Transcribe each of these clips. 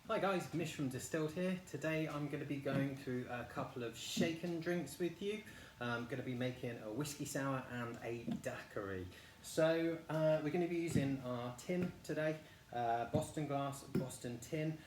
Hi guys, Mish from Distilled here. Today I'm going to be going through a couple of shaken drinks with you. I'm going to be making a whiskey sour and a daiquiri. So we're going to be using our tin today, Boston glass, Boston tin.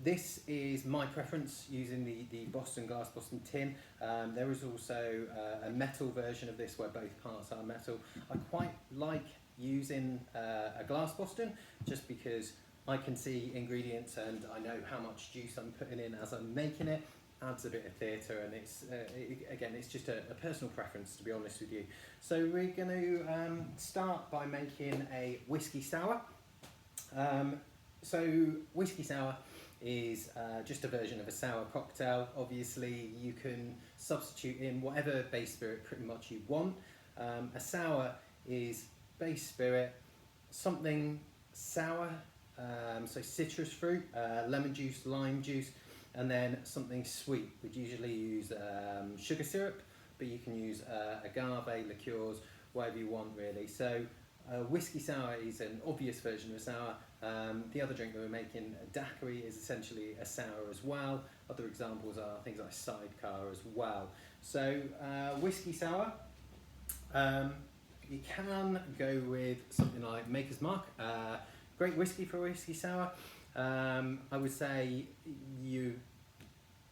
This is my preference, using the Boston glass, Boston tin. There is also a metal version of this where both parts are metal. I quite like using a glass Boston just because I can see ingredients and I know how much juice I'm putting in as I'm making it. Adds a bit of theatre, and it's just a personal preference, to be honest with you. So we're going to start by making a whiskey sour. So whiskey sour is just a version of a sour cocktail. Obviously you can substitute in whatever base spirit pretty much you want. A sour is base spirit, something sour, so citrus fruit, lemon juice, lime juice, and then something sweet. We'd usually use sugar syrup, but you can use agave, liqueurs, whatever you want really. So whiskey sour is an obvious version of a sour. The other drink that we're making, a daiquiri, is essentially a sour as well. Other examples are things like sidecar as well. So whiskey sour, you can go with something like Maker's Mark. Great whiskey for a whiskey sour. I would say you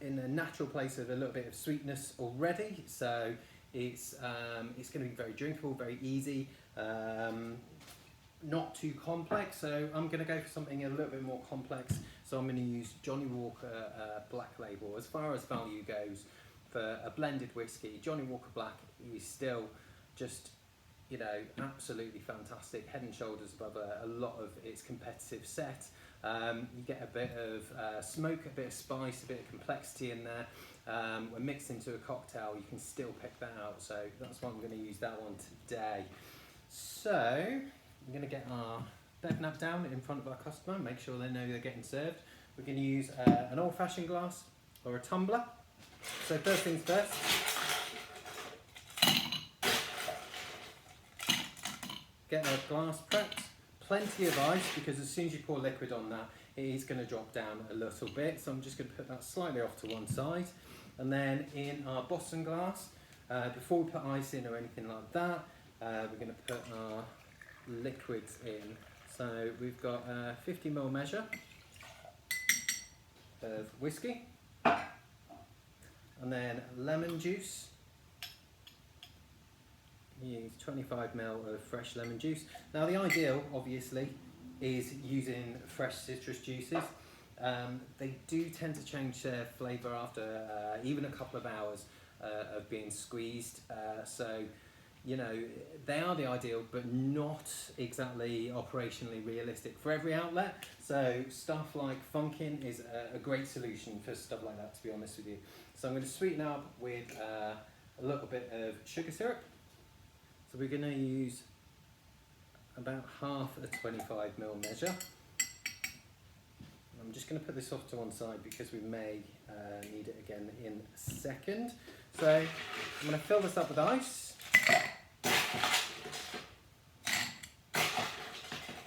in a natural place of a little bit of sweetness already, so it's going to be very drinkable, very easy, not too complex. So I'm going to go for something a little bit more complex. So I'm going to use Johnnie Walker Black Label. As far as value goes, for a blended whiskey, Johnnie Walker Black is still just, you know, absolutely fantastic, head and shoulders above a lot of its competitive set. You get a bit of smoke, a bit of spice, a bit of complexity in there. When mixed into a cocktail, you can still pick that out, so that's why I'm going to use that one today. So I'm going to get our bed nap down in front of our customer, make sure they know they're getting served. We're going to use an old-fashioned glass or a tumbler. So first things first, get our glass prepped, plenty of ice, because as soon as you pour liquid on that, it is going to drop down a little bit. So I'm just going to put that slightly off to one side. And then in our Boston glass, before we put ice in or anything like that, we're going to put our liquids in. So we've got a 50ml measure of whiskey, and then lemon juice. Use 25ml of fresh lemon juice. Now the ideal, obviously, is using fresh citrus juices. They do tend to change their flavour after even a couple of hours of being squeezed. So, you know, they are the ideal, but not exactly operationally realistic for every outlet. So stuff like Funkin is a great solution for stuff like that, to be honest with you. So I'm going to sweeten up with a little bit of sugar syrup. So we're going to use about half a 25ml measure. I'm just going to put this off to one side because we may need it again in a second. So I'm going to fill this up with ice.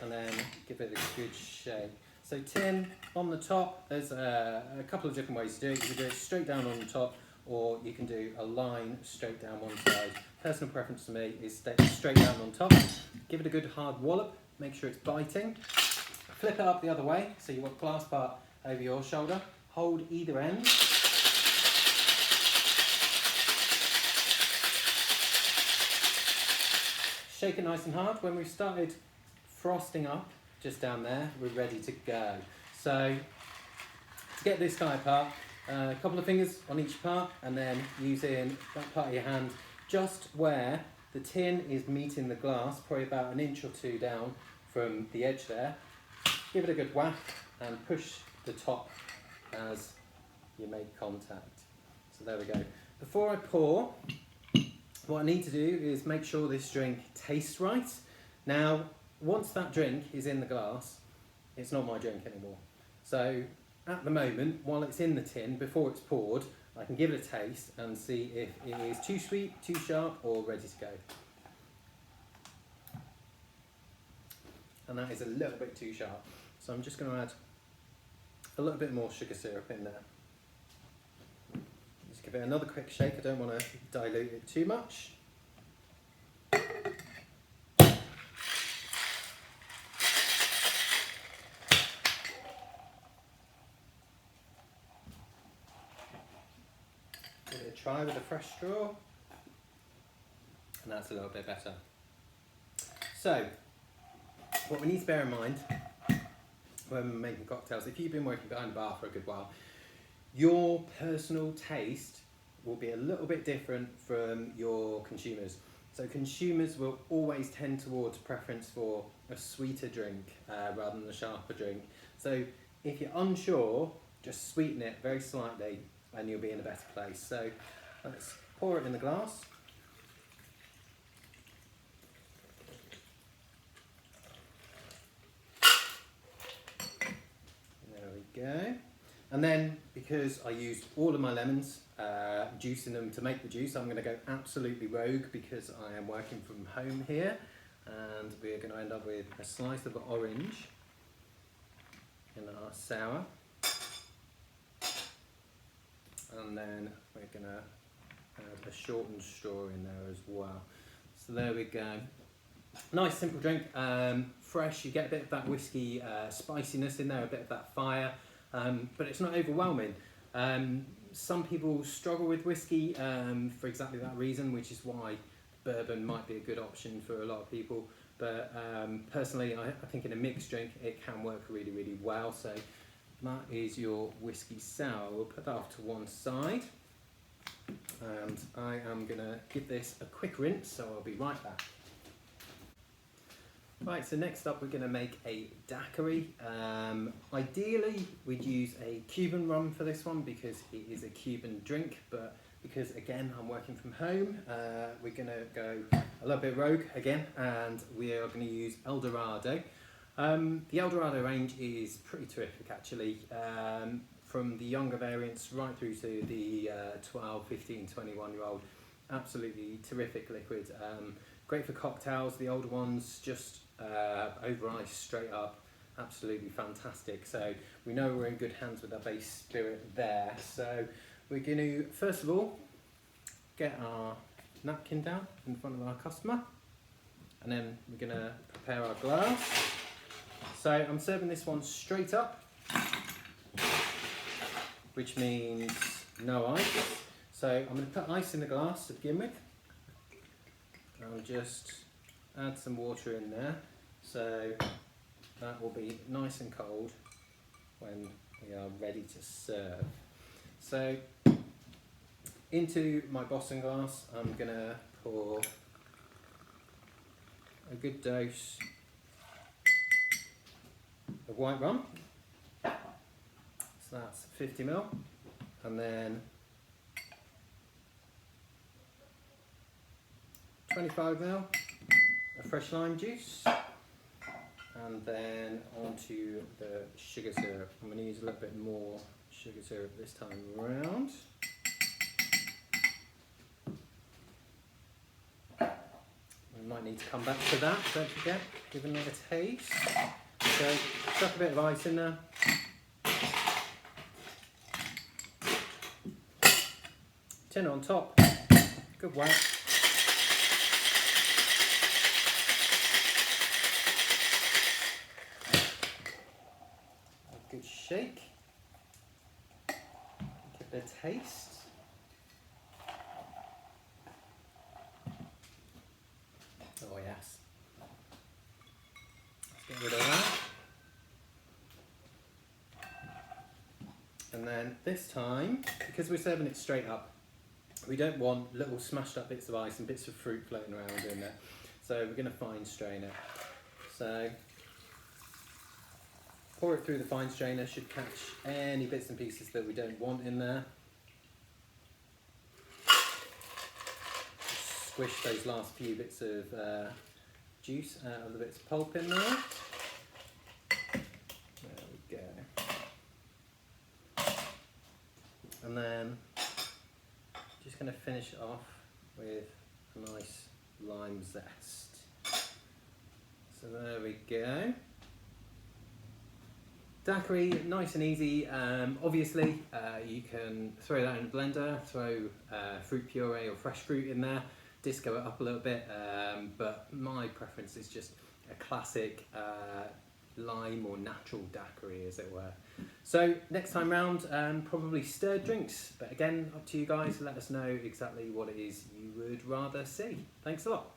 And then give it a good shake. So tin on the top, there's a couple of different ways to do it. You can do it straight down on the top, or you can do a line straight down one side. Personal preference to me is straight down on top. Give it a good hard wallop, make sure it's biting. Flip it up the other way, so you want glass part over your shoulder. Hold either end. Shake it nice and hard. When we've started frosting up just down there, we're ready to go. So to get this guy apart, a couple of fingers on each part, and then using that part of your hand just where the tin is meeting the glass, probably about an inch or two down from the edge there. Give it a good whack and push the top as you make contact. So there we go. Before I pour, what I need to do is make sure this drink tastes right. Now, once that drink is in the glass, it's not my drink anymore. So at the moment, while it's in the tin, before it's poured, I can give it a taste and see if it is too sweet, too sharp, or ready to go. And that is a little bit too sharp. So I'm just going to add a little bit more sugar syrup in there. Just give it another quick shake. I don't want to dilute it too much. Give it a try with a fresh straw. And that's a little bit better. So, what we need to bear in mind when we're making cocktails, if you've been working behind the bar for a good while, your personal taste will be a little bit different from your consumers. So consumers will always tend towards preference for a sweeter drink rather than a sharper drink. So if you're unsure, just sweeten it very slightly and you'll be in a better place. So let's pour it in the glass. Go. And then, because I used all of my lemons, juicing them to make the juice, I'm going to go absolutely rogue because I am working from home here, and we're going to end up with a slice of orange in our sour, and then we're going to add a shortened straw in there as well. So there we go. Nice simple drink, fresh. You get a bit of that whiskey spiciness in there, a bit of that fire, but it's not overwhelming. Some people struggle with whiskey for exactly that reason, which is why bourbon might be a good option for a lot of people. But personally, I think in a mixed drink it can work really, really well. So that is your whiskey sour. We'll put that off to one side, and I am going to give this a quick rinse, so I'll be right back. Right, so next up we're going to make a daiquiri. Ideally we'd use a Cuban rum for this one because it is a Cuban drink, but because again I'm working from home, we're going to go a little bit rogue again, and we are going to use El Dorado. The El Dorado range is pretty terrific actually, from the younger variants right through to the 12, 15, 21 year old. Absolutely terrific liquid. Great for cocktails. The older ones just over ice straight up, absolutely fantastic. So we know we're in good hands with our base spirit there. So we're going to first of all get our napkin down in front of our customer, and then we're going to prepare our glass. So I'm serving this one straight up, which means no ice. So I'm going to put ice in the glass to begin with. I'll just add some water in there, so that will be nice and cold when we are ready to serve. So into my Boston glass I'm going to pour a good dose of white rum, so that's 50 ml, and then 25 ml of fresh lime juice, and then onto the sugar syrup. I'm going to use a little bit more sugar syrup this time around. We might need to come back to that, don't forget, giving it a taste. So chuck a bit of ice in there. Tin on top. Good whack. Good shake. Give it a taste. Oh yes. Let's get rid of that. And then this time, because we're serving it straight up, we don't want little smashed up bits of ice and bits of fruit floating around in there. So we're going to fine strain it. So pour it through the fine strainer, should catch any bits and pieces that we don't want in there. Just squish those last few bits of juice out of the bits of pulp in there. There we go. And then just going to finish it off with a nice lime zest. So there we go. Daiquiri, nice and easy. Obviously, you can throw that in a blender, throw fruit puree or fresh fruit in there, disco it up a little bit, but my preference is just a classic lime or natural daiquiri, as it were. So next time round, probably stirred drinks, but again, up to you guys. Let us know exactly what it is you would rather see. Thanks a lot.